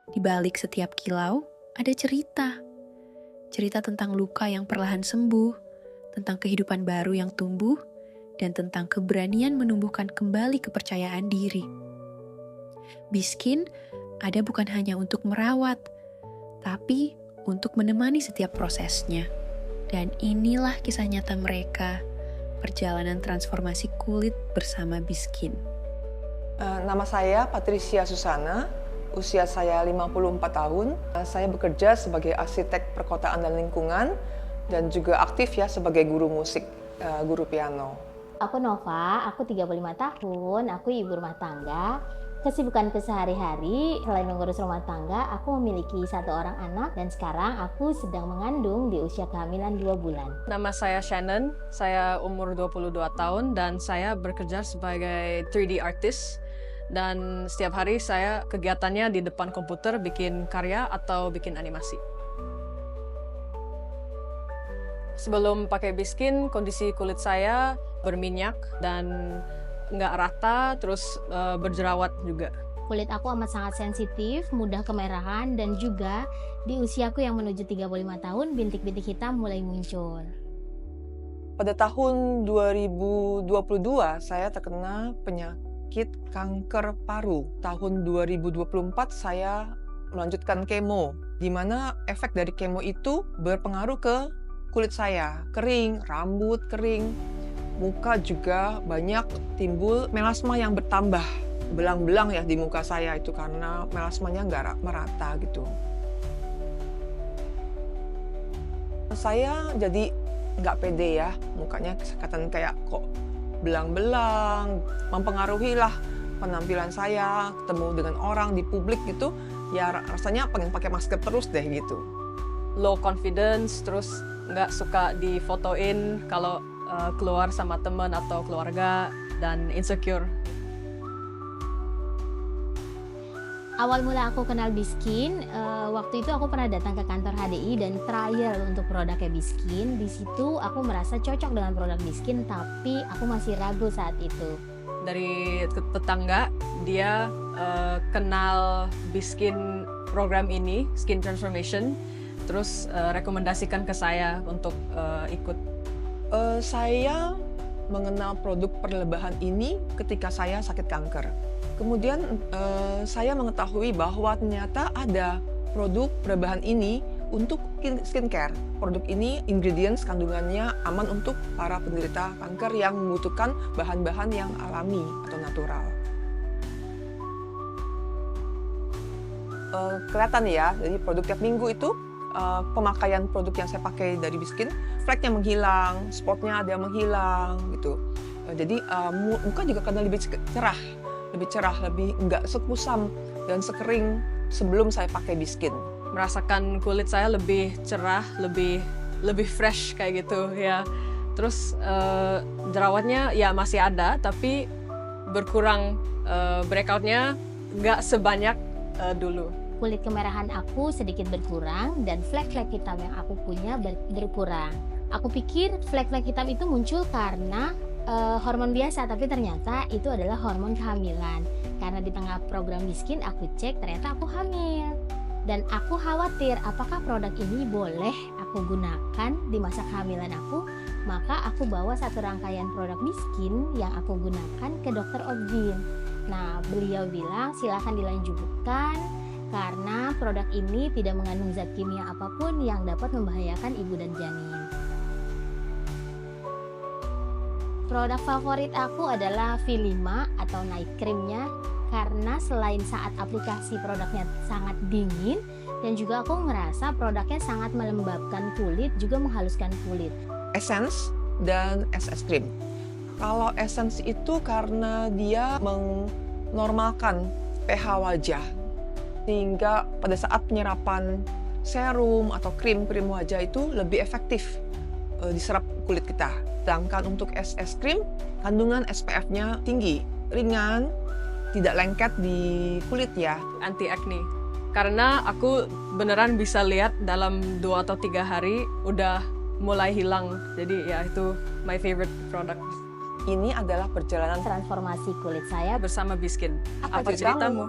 Di balik setiap kilau, ada cerita. Cerita tentang luka yang perlahan sembuh, tentang kehidupan baru yang tumbuh, dan tentang keberanian menumbuhkan kembali kepercayaan diri. Biskin ada bukan hanya untuk merawat, tapi untuk menemani setiap prosesnya. Dan inilah kisah nyata mereka, perjalanan transformasi kulit bersama Biskin. Nama saya Patricia Susana, usia saya 54 tahun. Saya bekerja sebagai arsitek perkotaan dan lingkungan dan juga aktif ya sebagai guru musik, guru piano. Aku Nova, aku 35 tahun, aku ibu rumah tangga. Kesibukanku sehari-hari, selain mengurus rumah tangga, aku memiliki 1 orang anak dan sekarang aku sedang mengandung di usia kehamilan 2 bulan. Nama saya Shannon, saya umur 22 tahun dan saya bekerja sebagai 3D artist. Dan setiap hari saya kegiatannya di depan komputer bikin karya atau bikin animasi. Sebelum pakai Biskin, kondisi kulit saya berminyak dan nggak rata, terus berjerawat juga. Kulit aku amat sangat sensitif, mudah kemerahan, dan juga di usiaku yang menuju 35 tahun, bintik-bintik hitam mulai muncul. Pada tahun 2022, saya terkena penyakit kanker paru. Tahun 2024 saya melanjutkan kemo, di mana efek dari kemo itu berpengaruh ke kulit saya. Kering, rambut kering, muka juga banyak timbul melasma yang bertambah. Belang-belang ya di muka saya itu karena melasmanya nggak merata gitu. Saya jadi nggak pede ya, mukanya kelihatan kayak kok belang-belang, mempengaruhi lah penampilan saya, ketemu dengan orang di publik gitu, ya rasanya pengen pakai masker terus deh gitu. Low confidence, terus nggak suka difotoin kalau keluar sama teman atau keluarga, dan insecure. Awal mula aku kenal Biskin, waktu itu aku pernah datang ke kantor HDI dan trial untuk produknya Biskin. Di situ aku merasa cocok dengan produk Biskin, tapi aku masih ragu saat itu. Dari tetangga, dia kenal Biskin program ini, Skin Transformation, terus rekomendasikan ke saya untuk ikut. Saya mengenal produk perlebahan ini ketika saya sakit kanker. Kemudian saya mengetahui bahwa ternyata ada produk perlebahan ini untuk skincare. Produk ini ingredients kandungannya aman untuk para penderita kanker yang membutuhkan bahan-bahan yang alami atau natural. Kelihatan ya, jadi produk tiap minggu itu pemakaian produk yang saya pakai dari Biskin, fleknya menghilang, spotnya ada yang menghilang gitu. Jadi muka juga karena lebih cerah, lebih nggak sekusam dan sekering sebelum saya pakai Biskin. Merasakan kulit saya lebih cerah, lebih fresh kayak gitu ya. Terus jerawatnya ya masih ada, tapi berkurang, breakoutnya nggak sebanyak dulu. Kulit kemerahan aku sedikit berkurang dan flek-flek hitam yang aku punya berkurang. Aku pikir flek-flek hitam itu muncul karena hormon biasa, tapi ternyata itu adalah hormon kehamilan. Karena di tengah program Biskin aku cek ternyata aku hamil. Dan aku khawatir apakah produk ini boleh aku gunakan di masa kehamilan aku. Maka aku bawa 1 rangkaian produk Biskin yang aku gunakan ke dokter Obgyn. Nah, beliau bilang silakan dilanjutkan karena produk ini tidak mengandung zat kimia apapun yang dapat membahayakan ibu dan janin. Produk favorit aku adalah V5 atau night creamnya, karena selain saat aplikasi produknya sangat dingin, dan juga aku ngerasa produknya sangat melembabkan kulit, juga menghaluskan kulit. Essence dan SS Cream. Kalau Essence itu karena dia menormalkan pH wajah, sehingga pada saat penyerapan serum atau krim wajah itu lebih efektif diserap kulit kita. Sedangkan untuk SS Cream, kandungan SPF-nya tinggi, ringan, tidak lengket di kulit ya. Anti acne. Karena aku beneran bisa lihat dalam 2 atau 3 hari udah mulai hilang. Jadi ya itu my favorite product. Ini adalah perjalanan Transformasi kulit saya Bersama Biskin. Apa Apa ceritamu?